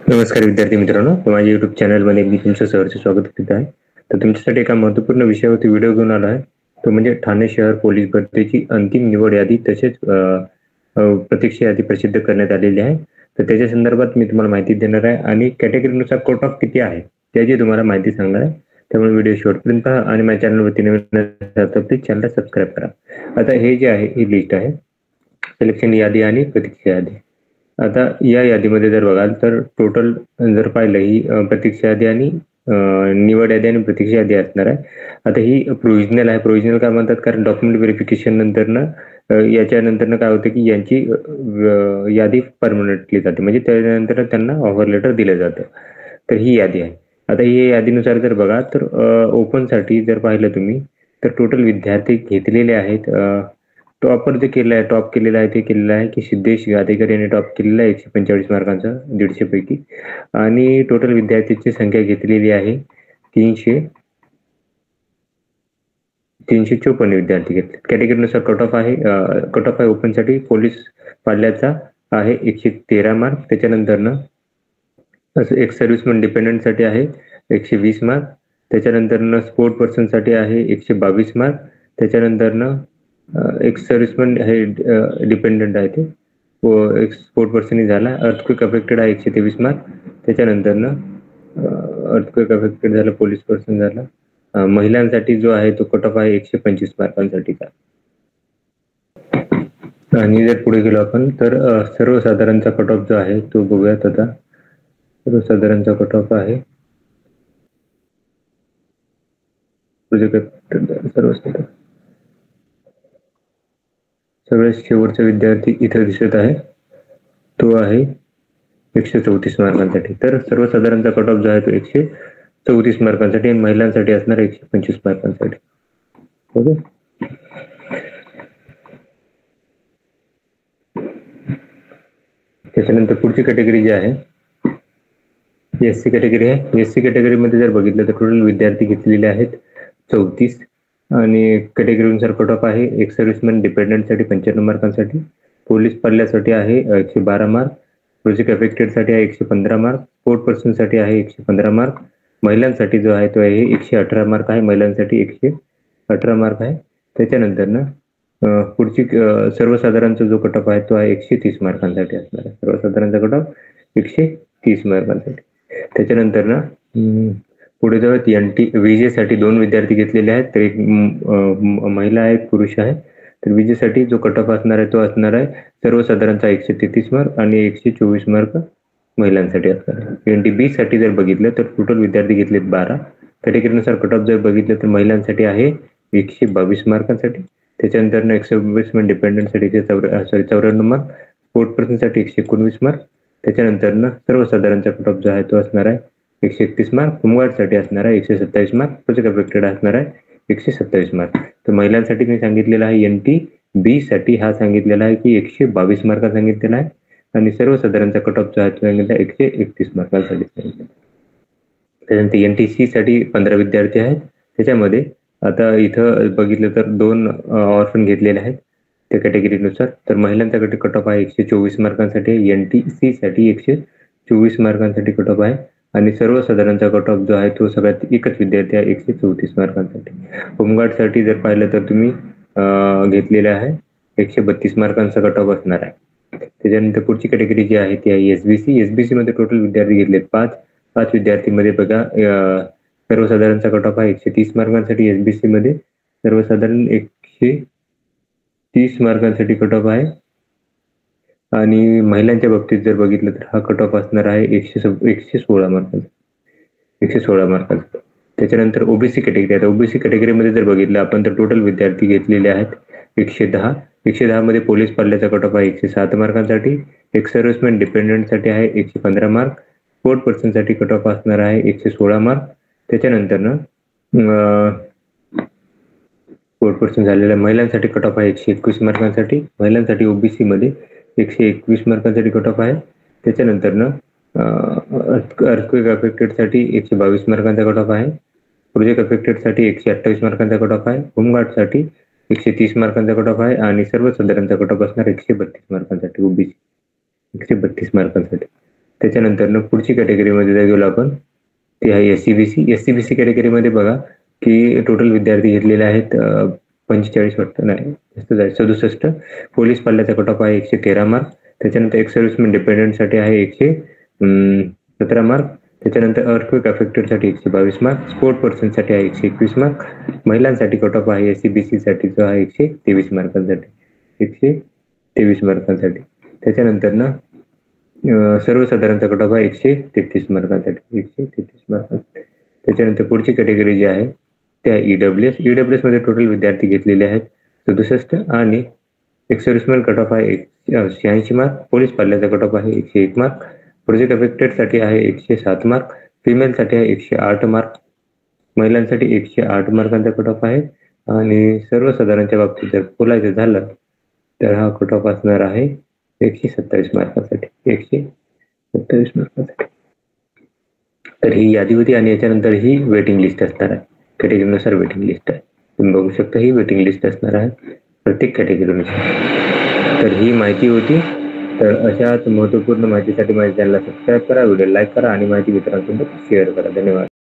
नमस्कार विद्यार्थी मित्रांनो, माझ्या YouTube चॅनलमध्ये मी तुमचं सहर्ष स्वागत करीत आहे. तर तुमच्यासाठी एका महत्त्वपूर्ण विषयावरती व्हिडिओ घेऊन आलो आहे. तो म्हणजे ठाणे शहर पोलीस भरतीची अंतिम निवड यादी तसेच प्रतीक्षा यादी प्रसिद्ध करण्यात आलेली आहे. तर त्याच्या संदर्भात मी तुम्हाला माहिती देणार आहे आणि कॅटेगरीनुसार कट ऑफ किती आहे त्याची तुम्हाला माहिती सांगणार आहे. त्यामुळे व्हिडिओ शेवटपर्यंत पहा आणि माझ्या चॅनलवरती नवीन असाल तर प्लीज चॅनलला सबस्क्राईब करा. आता हे जे आहे ही लिस्ट आहे, सिलेक्शन यादी आणि प्रतीक्षा यादी. आता या यादीमध्ये जर बघाल तर टोटल जर पाहिलं ही प्रतीक्षा यादी आणि निवड यादी आणि प्रतीक्षा यादी असणार आहे. आता ही प्रोव्हिजनल आहे. प्रोव्हिजनल काय म्हणतात, कारण डॉक्युमेंट व्हेरिफिकेशन नंतरनं याच्यानंतरनं काय होतं की यांची यादी परमनंटली जाते, म्हणजे त्यानंतर त्यांना ऑफर लेटर दिलं जातं. तर ही यादी आहे. आता ही यादीनुसार जर बघा तर ओपनसाठी जर पाहिलं तुम्ही तर टोटल विद्यार्थी घेतलेले आहेत. टॉपर जे केलं आहे, टॉप केलेलं आहे ते केलेलं आहे की सिद्धेश गादेकर यांनी टॉप केलेला आहे 145 मार्कांचा 150 पैकी. आणि टोटल विद्यार्थ्यांची संख्या घेतलेली आहे 354 विद्यार्थी घेतले. कॅटेगरीनुसार कट ऑफ आहे ओपनसाठी पोलीस पाल्याचा आहे 113 मार्क. त्याच्यानंतरनं एक सर्व्हिसमन डिपेंडंटसाठी आहे 120 मार्क. त्याच्यानंतरनं स्पोर्ट पर्सनसाठी आहे 122 मार्क. त्याच्यानंतरनं एक सर्व्हिसमन हे डिपेंडंट आहे, ते एक स्पोर्ट पर्सन झाला. अर्थक्वेक अफेक्टेड आहे 123 मार्क. त्याच्यानंतरनं अर्थक्वेक अफेक्टेड झालं, पोलीस पर्सन झाला. महिलांसाठी जो आहे तो कट ऑफ आहे 125 मार्कांसाठीचा. आणि जर पुढे गेलो आपण तर सर्वसाधारणचा कट ऑफ जो आहे तो बघूयात. आता सर्वसाधारणचा कट ऑफ आहे सर्वसाधारण सगळ्यात शेवटचा विद्यार्थी इथे दिसत आहे, तो आहे 134 मार्कांसाठी. तर सर्वसाधारणचा कट ऑफ जो आहे तो 134 मार्कांसाठी आणि महिलांसाठी असणार 125 मार्कांसाठी. ओके. त्याच्यानंतर पुढची कॅटेगरी जी आहे एससी कॅटेगरी आहे. एससी कॅटेगरीमध्ये जर बघितलं तर टोटल विद्यार्थी घेतलेले आहेत 34 आणि कॅटेगरीनुसार कट ऑफ आहे. एक सर्व्हिसमॅन डिपेंडंटसाठी 95 मार्कांसाठी, पोलीस पाल्यासाठी आहे 112 मार्क, प्रोजेक्ट अफेक्टेडसाठी आहे 115 मार्क, स्पोर्ट पर्सनसाठी आहे 115 मार्क, महिलांसाठी जो आहे तो आहे 118 मार्क आहे. महिलांसाठी 118 मार्क आहे. त्याच्यानंतरनं पुढची सर्वसाधारणचा जो कट ऑफ आहे तो आहे 130 मार्कांसाठी असणार आहे. सर्वसाधारणचा कट ऑफ 130 मार्कांसाठी. त्याच्यानंतर ना पुढे जाऊयात एनटी विजेसाठी 2 विद्यार्थी घेतलेले आहेत. तर एक महिला आहे, एक पुरुष आहे. तर विजेसाठी जो कट ऑफ असणार आहे तो असणार आहे सर्वसाधारणचा 133 मार्क आणि 124 मार्क महिलांसाठी असणार आहे. एनटी बी साठी जर बघितलं तर टोटल विद्यार्थी घेतलेत 12. कॅटेगरीनुसार कट ऑफ जर बघितलं तर महिलांसाठी आहे 122 मार्कांसाठी. त्याच्यानंतर एक्सर्व्हिसमॅन डिपेंडंटसाठी 94 मार्क, स्पोर्ट पर्सनसाठी 119 मार्क. त्याच्यानंतर सर्वसाधारणचा कट ऑफ जो आहे तो असणार आहे 131 मार्क. होमगार्डसाठी असणार आहे 127 मार्क. प्रोजेक्ट अफेक्टेड असणार आहे 127 मार्क. तर महिलांसाठी मी सांगितलेलं आहे एनटी बी साठी हा सांगितलेला आहे की 122 मार्का सांगितलेला आहे आणि सर्वसाधारणचा कट ऑफ जो आहे तो सांगितला 131 मार्कांसाठी सांगितलं. त्याच्यानंतर एनटीसी साठी 15 विद्यार्थी आहेत. त्याच्यामध्ये आता इथं बघितलं तर 2 ऑर्फन घेतलेले आहेत त्या कॅटेगरीनुसार. तर महिलांचा कट ऑफ आहे 124 मार्कांसाठी, एनटीसी साठी 124 मार्कांसाठी कट ऑफ आहे आणि सर्वसाधारणचा कट ऑफ जो आहे तो सगळ्यात एकच विद्यार्थी आहे 134 मार्कांसाठी. होमगार्डसाठी जर पाहिलं तर तुम्ही घेतलेला आहे 132 मार्कांचा कट ऑफ असणार आहे. त्याच्यानंतर पुढची कॅटेगरी जी आहे ती आहे एसबीसी. एसबीसी मध्ये टोटल विद्यार्थी घेतलेत 5 विद्यार्थीमध्ये बघा सर्वसाधारणचा कट ऑफ आहे 130 मार्कांसाठी. एसबीसी मध्ये सर्वसाधारण 130 मार्कांसाठी कट ऑफ आहे आणि महिलांच्या बाबतीत जर बघितलं तर हा कट ऑफ असणार आहे 116 मार्कांचा. त्याच्यानंतर ओबीसी कॅटेगरी. आता ओबीसी कॅटेगरीमध्ये जर बघितलं आपण तर टोटल विद्यार्थी घेतलेले आहेत 110 मध्ये पोलीस पाल्याचा कट ऑफ आहे 107 मार्कांसाठी. एक सर्व्हिसमॅन डिपेंडंटसाठी आहे 115 मार्क. स्पोर्ट पर्सनसाठी कट ऑफ असणार आहे 116 मार्क. त्याच्यानंतर स्पोर्ट पर्सन झालेल्या महिलांसाठी कट ऑफ आहे 121 मार्कांसाठी. महिलांसाठी ओबीसी मध्ये 121 मार्कांसाठी कट ऑफ आहे. त्याच्यानंतर अर्थक्वेक अफेक्टेड साठी 122 मार्कांचा कट ऑफ आहे. प्रोजेक्ट अफेक्टेड साठी 128 मार्कांचा कट ऑफ आहे. होमगार्ड साठी 130 मार्कांचा कट ऑफ आहे आणि सर्वसाधारणचा कट ऑफ असणार 132 मार्कांसाठी ओबीसी 132 मार्कांसाठी. त्याच्यानंतर पुढची कॅटेगरीमध्ये जर गेलो आपण ती आहे एससीबीसी कॅटेगरीमध्ये बघा की टोटल विद्यार्थी घेतलेले आहेत 45 वाटतं नाही जास्त आहे 67. पोलीस पाल्याचा कट ऑफ आहे 113 मार्क. त्याच्यानंतर एक्स सर्व्हिसमॅन डिपेंडंटसाठी आहे 117 मार्क. त्याच्यानंतर अर्थक्वेक अफेक्टेडसाठी 122 मार्क. स्पोर्ट पर्सनसाठी आहे 121 मार्क. महिलांसाठी कट ऑफ आहे एससीबीसी साठी जो आहे 123 मार्कांसाठी 123 मार्कांसाठी. त्याच्यानंतर ना सर्वसाधारणचा कट ऑफ आहे 133 मार्कांसाठी 133 मार्कांसाठी. त्याच्यानंतर पुढची कॅटेगरी जी आहे त्या ईडब्ल्यूएस मध्ये टोटल विद्यार्थी घेतलेले आहेत 67 आणि एक्स सर्व्हिसमॅन कट ऑफ आहे 86 मार्क. पोलीस पाल्याचा कट ऑफ आहे 101 मार्क. प्रोजेक्ट अफेक्टेड साठी आहे 107 मार्क. फिमेल साठी आहे 108 मार्क. महिलांसाठी 108 मार्कांचा कट ऑफ आहे. आणि सर्वसाधारणच्या बाबतीत जर बोलायचं झालं तर हा कट ऑफ असणार आहे 127 मार्कांसाठी 127 मार्कांसाठी. तर ही यादी होती आणि याच्यानंतर ही वेटिंग लिस्ट असणार आहे. कॅटेगरीनुसार वेटिंग लिस्ट आहे. तुम्ही बघू शकता ही वेटिंग लिस्ट असणार आहे प्रत्येक कॅटेगरीनुसार. तर ही माहिती होती. तर अशाच महत्त्वपूर्ण माहितीसाठी माझ्या चॅनलला सबस्क्राईब करा, व्हिडिओ लाईक करा आणि माहिती मित्रांसोबत शेअर करा. धन्यवाद.